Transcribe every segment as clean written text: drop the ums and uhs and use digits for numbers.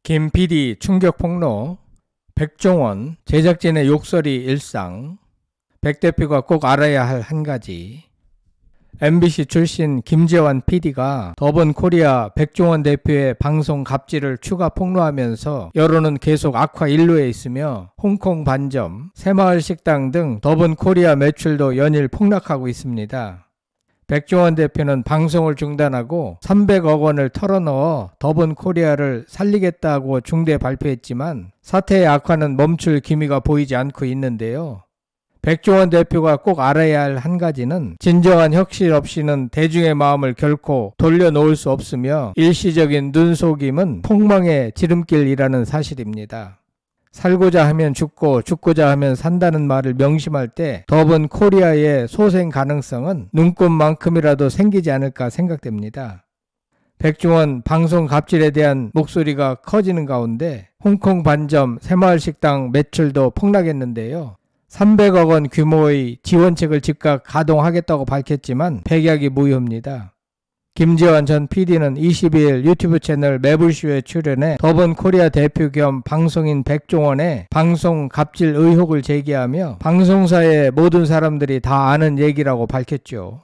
김 PD 충격 폭로, 백종원 제작진의 욕설이 일상, 백 대표가 꼭 알아야 할 한 가지. MBC 출신 김재환 PD가 더본코리아 백종원 대표의 방송 갑질을 추가 폭로하면서 여론은 계속 악화 일로에 있으며 홍콩 반점, 새마을 식당 등 더본코리아 매출도 연일 폭락하고 있습니다. 백종원 대표는 방송을 중단하고 300억 원을 털어넣어 더본코리아를 살리겠다고 중대 발표했지만 사태의 악화는 멈출 기미가 보이지 않고 있는데요. 백종원 대표가 꼭 알아야 할 한 가지는 진정한 혁신 없이는 대중의 마음을 결코 돌려놓을 수 없으며 일시적인 눈속임은 폭망의 지름길이라는 사실입니다. 살고자 하면 죽고 죽고자 하면 산다는 말을 명심할 때 더본코리아의 소생 가능성은 눈꽃만큼이라도 생기지 않을까 생각됩니다. 백종원 방송 갑질에 대한 목소리가 커지는 가운데 홍콩 반점, 새마을 식당 매출도 폭락했는데요. 300억 원 규모의 지원책을 즉각 가동하겠다고 밝혔지만 백약이 무효입니다. 김재환 전 PD는 22일 유튜브 채널 매불쇼에 출연해 더본코리아 대표 겸 방송인 백종원의 방송 갑질 의혹을 제기하며 방송사의 모든 사람들이 다 아는 얘기라고 밝혔죠.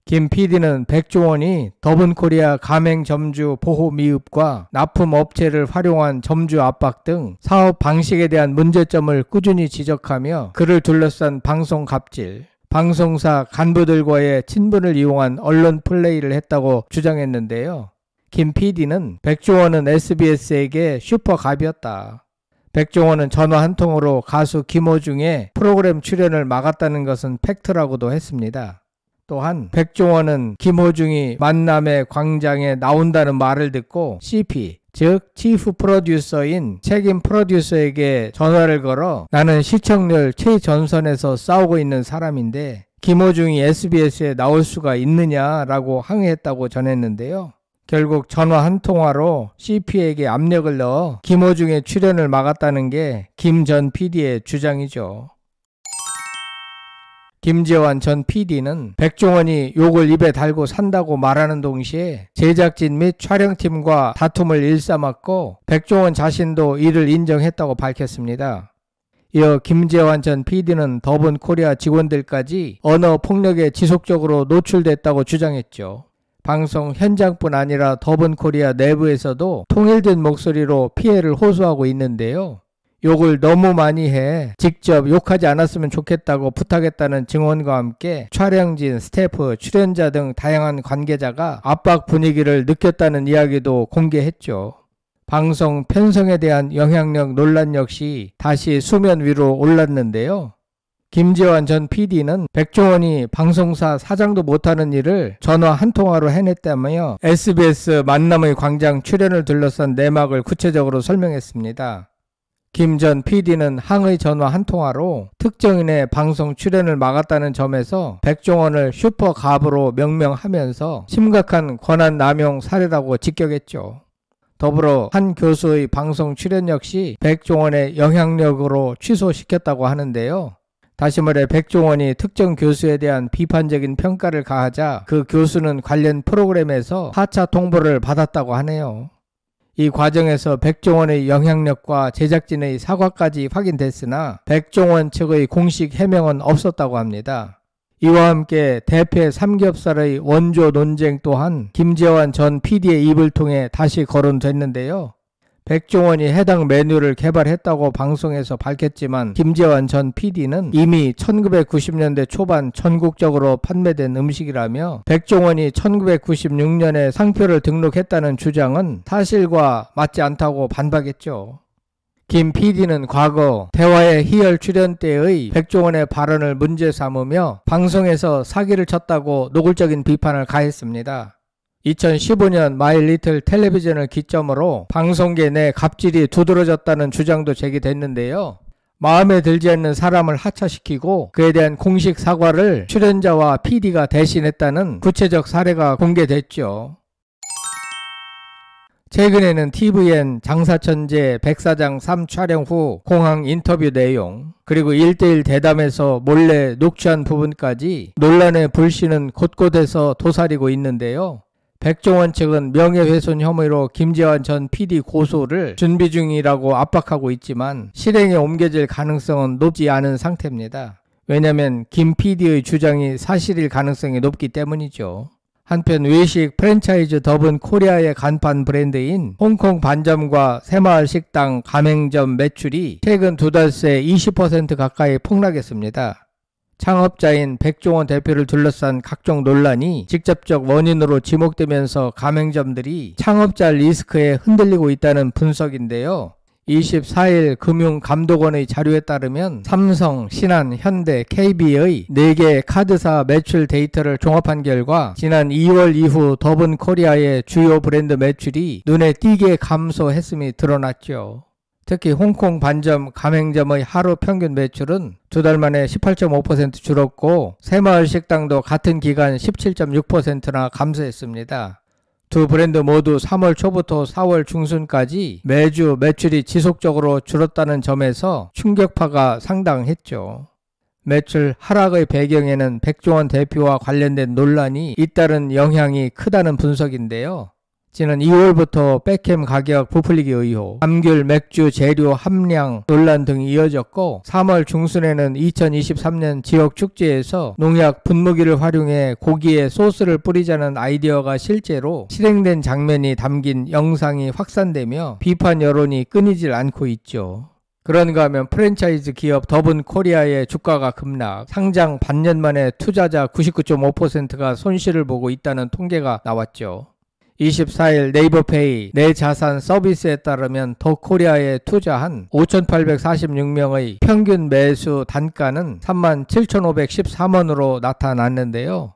김 PD는 백종원이 더본코리아 가맹점주 보호 미흡과 납품업체를 활용한 점주 압박 등 사업 방식에 대한 문제점을 꾸준히 지적하며 그를 둘러싼 방송 갑질, 방송사 간부들과의 친분을 이용한 언론 플레이를 했다고 주장했는데요. 김 PD는 백종원은 SBS에게 슈퍼갑이었다. 백종원은 전화 한 통으로 가수 김호중의 프로그램 출연을 막았다는 것은 팩트라고도 했습니다. 또한 백종원은 김호중이 만남의 광장에 나온다는 말을 듣고 CP, 즉 치프 프로듀서인 책임 프로듀서에게 전화를 걸어 나는 시청률 최전선에서 싸우고 있는 사람인데 김호중이 SBS에 나올 수가 있느냐라고 항의했다고 전했는데요. 결국 전화 한 통화로 CP에게 압력을 넣어 김호중의 출연을 막았다는 게 김 전 PD의 주장이죠. 김재환 전 PD는 백종원이 욕을 입에 달고 산다고 말하는 동시에 제작진 및 촬영팀과 다툼을 일삼았고 백종원 자신도 이를 인정했다고 밝혔습니다. 이어 김재환 전 PD는 더본코리아 직원들까지 언어 폭력에 지속적으로 노출됐다고 주장했죠. 방송 현장뿐 아니라 더본코리아 내부에서도 통일된 목소리로 피해를 호소하고 있는데요. 욕을 너무 많이 해 직접 욕하지 않았으면 좋겠다고 부탁했다는 증언과 함께 촬영진, 스태프, 출연자 등 다양한 관계자가 압박 분위기를 느꼈다는 이야기도 공개했죠. 방송 편성에 대한 영향력 논란 역시 다시 수면 위로 올랐는데요. 김재환 전 PD는 백종원이 방송사 사장도 못하는 일을 전화 한 통화로 해냈다며 SBS 만남의 광장 출연을 둘러싼 내막을 구체적으로 설명했습니다. 김 전 PD는 항의 전화 한 통화로 특정인의 방송 출연을 막았다는 점에서 백종원을 슈퍼갑으로 명명하면서 심각한 권한 남용 사례라고 직격했죠. 더불어 한 교수의 방송 출연 역시 백종원의 영향력으로 취소시켰다고 하는데요. 다시 말해 백종원이 특정 교수에 대한 비판적인 평가를 가하자 그 교수는 관련 프로그램에서 4차 통보를 받았다고 하네요. 이 과정에서 백종원의 영향력과 제작진의 사과까지 확인됐으나 백종원 측의 공식 해명은 없었다고 합니다. 이와 함께 대패 삼겹살의 원조 논쟁 또한 김재환 전 PD의 입을 통해 다시 거론됐는데요. 백종원이 해당 메뉴를 개발했다고 방송에서 밝혔지만 김재환 전 PD는 이미 1990년대 초반 전국적으로 판매된 음식이라며 백종원이 1996년에 상표를 등록했다는 주장은 사실과 맞지 않다고 반박했죠. 김 PD는 과거 대화의 희열 출연 때의 백종원의 발언을 문제 삼으며 방송에서 사기를 쳤다고 노골적인 비판을 가했습니다. 2015년 마이 리틀 텔레비전을 기점으로 방송계 내 갑질이 두드러졌다는 주장도 제기됐는데요. 마음에 들지 않는 사람을 하차시키고 그에 대한 공식 사과를 출연자와 PD가 대신했다는 구체적 사례가 공개됐죠. 최근에는 tvN 장사천재 백사장 3 촬영 후 공항 인터뷰 내용, 그리고 1:1 대담에서 몰래 녹취한 부분까지 논란의 불씨는 곳곳에서 도사리고 있는데요. 백종원 측은 명예훼손 혐의로 김재환 전 PD 고소를 준비 중이라고 압박하고 있지만 실행에 옮겨질 가능성은 높지 않은 상태입니다. 왜냐하면 김 PD의 주장이 사실일 가능성이 높기 때문이죠. 한편 외식 프랜차이즈 더분 코리아의 간판 브랜드인 홍콩 반점과 새마을 식당 가맹점 매출이 최근 두 달 새 20% 가까이 폭락했습니다. 창업자인 백종원 대표를 둘러싼 각종 논란이 직접적 원인으로 지목되면서 가맹점들이 창업자 리스크에 흔들리고 있다는 분석인데요. 24일 금융감독원의 자료에 따르면 삼성, 신한, 현대, KB의 4개 카드사 매출 데이터를 종합한 결과 지난 2월 이후 더분 코리아의 주요 브랜드 매출이 눈에 띄게 감소했음이 드러났죠. 특히 홍콩 반점 가맹점의 하루 평균 매출은 두 달 만에 18.5% 줄었고 새마을 식당도 같은 기간 17.6%나 감소했습니다. 두 브랜드 모두 3월 초부터 4월 중순까지 매주 매출이 지속적으로 줄었다는 점에서 충격파가 상당했죠. 매출 하락의 배경에는 백종원 대표와 관련된 논란이 잇따른 영향이 크다는 분석인데요. 지난 2월부터 백햄 가격 부풀리기 의혹, 감귤 맥주 재료 함량 논란 등이 이어졌고 3월 중순에는 2023년 지역 축제에서 농약 분무기를 활용해 고기에 소스를 뿌리자는 아이디어가 실제로 실행된 장면이 담긴 영상이 확산되며 비판 여론이 끊이질 않고 있죠. 그런가 하면 프랜차이즈 기업 더분 코리아의 주가가 급락, 상장 반년 만에 투자자 99.5%가 손실을 보고 있다는 통계가 나왔죠. 24일 네이버페이 내 자산 서비스에 따르면 더 코리아에 투자한 5,846명의 평균 매수 단가는 37,513원으로 나타났는데요.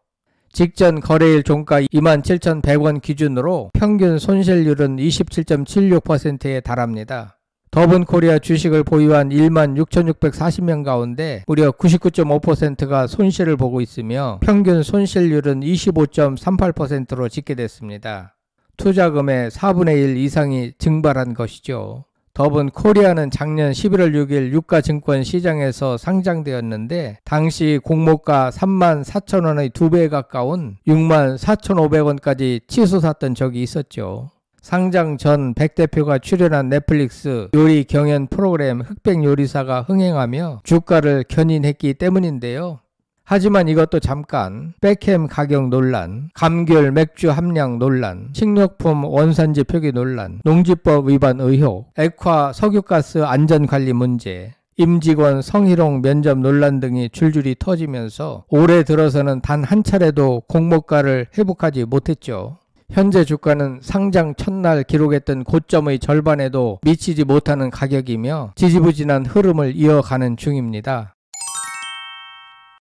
직전 거래일 종가 27,100원 기준으로 평균 손실률은 27.76%에 달합니다. 더분 코리아 주식을 보유한 16,640명 가운데 무려 99.5%가 손실을 보고 있으며 평균 손실률은 25.38%로 집계됐습니다. 투자금의 4분의 1 이상이 증발한 것이죠. 더분 코리아는 작년 11월 6일 유가증권 시장에서 상장되었는데 당시 공모가 34,000원의 2배에 가까운 64,500원까지 치솟았던 적이 있었죠. 상장 전 백 대표가 출연한 넷플릭스 요리 경연 프로그램 흑백 요리사가 흥행하며 주가를 견인했기 때문인데요. 하지만 이것도 잠깐 백햄 가격 논란, 감귤 맥주 함량 논란, 식료품 원산지 표기 논란, 농지법 위반 의혹, 액화 석유가스 안전관리 문제, 임직원 성희롱 면접 논란 등이 줄줄이 터지면서 올해 들어서는 단 한 차례도 공모가를 회복하지 못했죠. 현재 주가는 상장 첫날 기록했던 고점의 절반에도 미치지 못하는 가격이며 지지부진한 흐름을 이어가는 중입니다.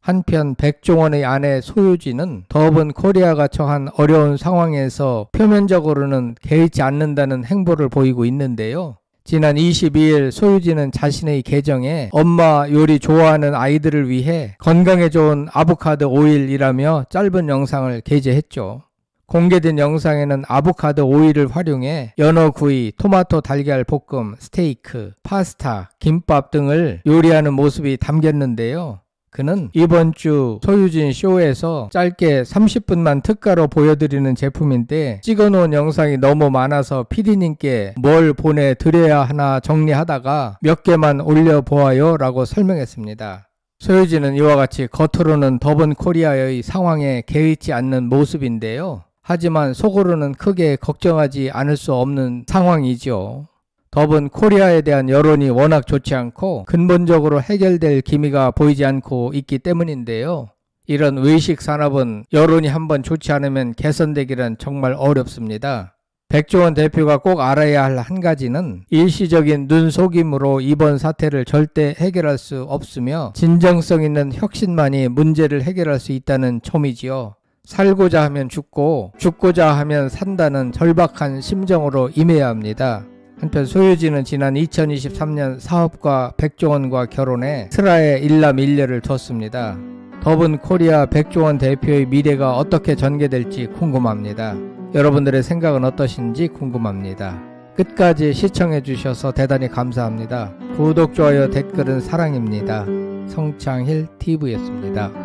한편 백종원의 아내 소유진은 더분 코리아가 처한 어려운 상황에서 표면적으로는 개의치 않는다는 행보를 보이고 있는데요. 지난 22일 소유진은 자신의 계정에 엄마 요리 좋아하는 아이들을 위해 건강에 좋은 아보카도 오일이라며 짧은 영상을 게재했죠. 공개된 영상에는 아보카도 오일을 활용해 연어구이, 토마토 달걀 볶음, 스테이크, 파스타, 김밥 등을 요리하는 모습이 담겼는데요. 그는 이번 주 소유진 쇼에서 짧게 30분만 특가로 보여드리는 제품인데 찍어놓은 영상이 너무 많아서 PD님께 뭘 보내드려야 하나 정리하다가 몇 개만 올려보아요 라고 설명했습니다. 소유진은 이와 같이 겉으로는 더분 코리아의 상황에 개의치 않는 모습인데요. 하지만 속으로는 크게 걱정하지 않을 수 없는 상황이죠. 더분 코리아에 대한 여론이 워낙 좋지 않고 근본적으로 해결될 기미가 보이지 않고 있기 때문인데요. 이런 외식 산업은 여론이 한번 좋지 않으면 개선되기란 정말 어렵습니다. 백종원 대표가 꼭 알아야 할 한 가지는 일시적인 눈속임으로 이번 사태를 절대 해결할 수 없으며 진정성 있는 혁신만이 문제를 해결할 수 있다는 점이지요. 살고자 하면 죽고 죽고자 하면 산다는 절박한 심정으로 임해야 합니다. 한편 소유진은 지난 2023년 사업가 백종원과 결혼해 슬하에 일남 일녀를 뒀습니다. 더분 코리아 백종원 대표의 미래가 어떻게 전개될지 궁금합니다. 여러분들의 생각은 어떠신지 궁금합니다. 끝까지 시청해 주셔서 대단히 감사합니다. 구독, 좋아요, 댓글은 사랑입니다. 성창힐 TV였습니다.